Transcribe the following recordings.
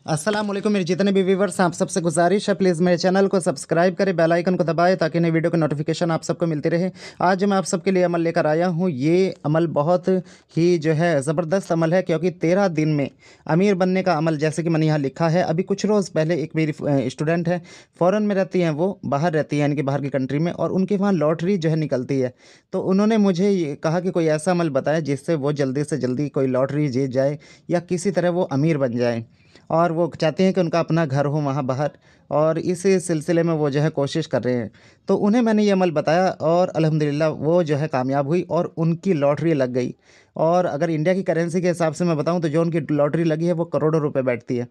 अस्सलाम वालेकुम मेरे जितने भी व्यूवर्स हैं, आप सबसे गुजारिश है प्लीज़ मेरे चैनल को सब्सक्राइब करें, बेल आइकन को दबाएं ताकि नई वीडियो की नोटिफिकेशन आप सबको मिलती रहे। आज जो मैं आप सबके लिए अमल लेकर आया हूँ, ये अमल बहुत ही जो है ज़बरदस्त अमल है, क्योंकि 13 दिन में अमीर बनने का अमल, जैसे कि मैंने यहाँ लिखा है। अभी कुछ रोज़ पहले एक मेरी स्टूडेंट है, फ़ॉरेन में रहती हैं, वो बाहर रहती है, यानी कि बाहर की कंट्री में, और उनके वहाँ लॉटरी जो है निकलती है। तो उन्होंने मुझे ये कहा कि कोई ऐसा अमल बताएं जिससे वो जल्दी से जल्दी कोई लॉटरी जीत जाए या किसी तरह वो अमीर बन जाए, और वो चाहते हैं कि उनका अपना घर हो वहाँ बाहर, और इस सिलसिले में वो जो है कोशिश कर रहे हैं। तो उन्हें मैंने ये अमल बताया और अल्हम्दुलिल्लाह वो जो है कामयाब हुई और उनकी लॉटरी लग गई। और अगर इंडिया की करेंसी के हिसाब से मैं बताऊं तो जो उनकी लॉटरी लगी है वो करोड़ों रुपए बैठती है।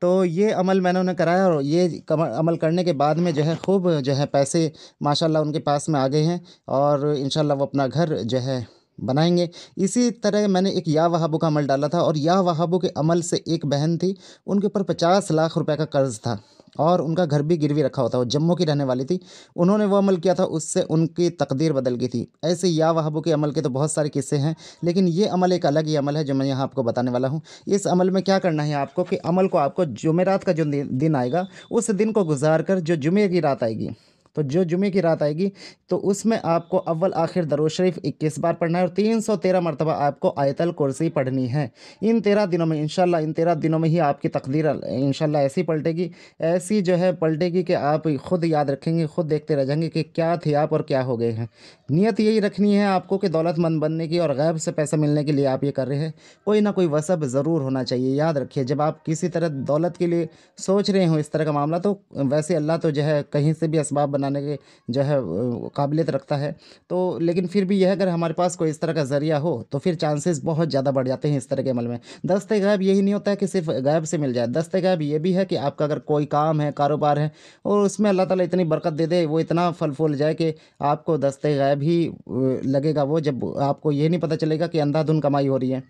तो ये अमल मैंने उन्हें कराया, और ये अमल करने के बाद में जो है खूब जो है पैसे माशाल्लाह उनके पास में आ गए हैं, और इंशाल्लाह वो अपना घर जो है बनाएंगे। इसी तरह मैंने एक या वहाबू का अमल डाला था, और या वहाबू के अमल से एक बहन थी, उनके ऊपर 50 लाख रुपए का कर्ज था और उनका घर भी गिरवी रखा हुआ था। वो जम्मू की रहने वाली थी। उन्होंने वो अमल किया था, उससे उनकी तकदीर बदल गई थी। ऐसे या वहाबू के अमल के तो बहुत सारे किस्से हैं, लेकिन ये अमल एक अलग ही अमल है जो मैं यहाँ आपको बताने वाला हूँ। इस अमल में क्या करना है आपको कि अमल को आपको जुमेरात का जो दिन आएगा, उस दिन को गुजार कर जो जुमे की रात आएगी, तो जो जुमे की रात आएगी तो उसमें आपको अव्वल आखिर दरूद शरीफ 21 बार पढ़ना है, और 313 मरतबा आपको आयतल कुर्सी पढ़नी है। इन 13 दिनों में इंशाल्लाह, इन 13 दिनों में ही आपकी तकदीर इंशाल्लाह ऐसी पलटेगी, ऐसी जो है पलटेगी कि आप खुद याद रखेंगे, खुद देखते रह जाएंगे कि क्या थे आप और क्या हो गए हैं। नियत यही रखनी है आपको कि दौलतमंद बनने की, और गैब से पैसा मिलने के लिए आप ये कर रहे हैं। कोई ना कोई वसब ज़रूर होना चाहिए। याद रखिए, जब आप किसी तरह दौलत के लिए सोच रहे हो इस तरह का मामला, तो वैसे अल्लाह तो जो है कहीं से भी असबाब बनाने के जो है काबिलियत रखता है। तो लेकिन फिर भी यह है, अगर हमारे पास कोई इस तरह का ज़रिया हो तो फिर चांसेस बहुत ज़्यादा बढ़ जाते हैं इस तरह के अमल में। दस्ते गैब यही नहीं होता है कि सिर्फ गैब से मिल जाए, दस्ते गैब ये भी है कि आपका अगर कोई काम है, कारोबार है, और उसमें अल्लाह ताला इतनी बरकत दे दे, वो इतना फल फूल जाए कि आपको दस्ते गैब ही लगेगा वो, जब आपको ये नहीं पता चलेगा कि अंधाधुन कमाई हो रही है।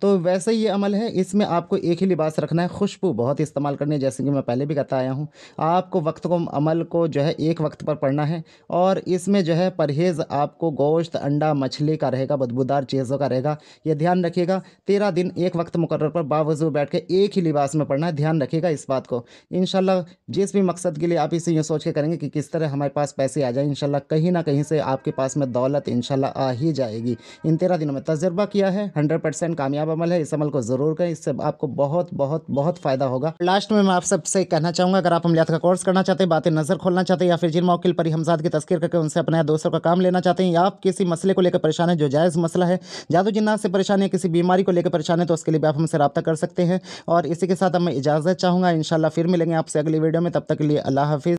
तो वैसे ही ये अमल है, इसमें आपको एक ही लिबास रखना है, खुशबू बहुत इस्तेमाल करनी है, जैसे कि मैं पहले भी कहता आया हूँ। आपको वक्त को, अमल को जो है एक वक्त पर पढ़ना है, और इसमें जो है परहेज़ आपको गोश्त, अंडा, मछली का रहेगा, बदबूदार चीज़ों का रहेगा। ये ध्यान रखिएगा। 13 दिन एक वक्त मुकर्रर पर बावज़ू बैठ के एक ही लिबास में पढ़ना है, ध्यान रखिएगा इस बात को। इंशाल्लाह जिस भी मकसद के लिए आप इसे यूँ सोच के करेंगे कि किस तरह हमारे पास पैसे आ जाए, इंशाल्लाह कहीं ना कहीं से आपके पास में दौलत इंशाल्लाह आ ही जाएगी। इन 13 दिनों में तजुर्बा किया है, 100% कामयाब अमल है। इस अमल को ज़रूर करें, इससे आपको बहुत बहुत बहुत फ़ायदा होगा। लास्ट में मैं आप सबसे कहना चाहूँगा, अगर आप अमलियात का कोर्स करना चाहते हैं, बातें नज़र खोलना चाहते हैं, या फिर जिन मौकिल पर हमजाद की तस्कीर करके उनसे अपने दोस्तों का काम लेना चाहते हैं, या आप किसी मसले को लेकर परेशान है जो जायज़ मसला है, जादू जिन्नात से परेशान है, किसी बीमारी को लेकर परेशान है, तो उसके लिए भी आप हमसे रब्ता कर सकते हैं। और इसी के साथ अब मैं इजाज़त चाहूँगा। इंशाल्लाह फिर मिलेंगे आपसे अगली वीडियो में, तब तक के लिए अल्लाह हाफिज़।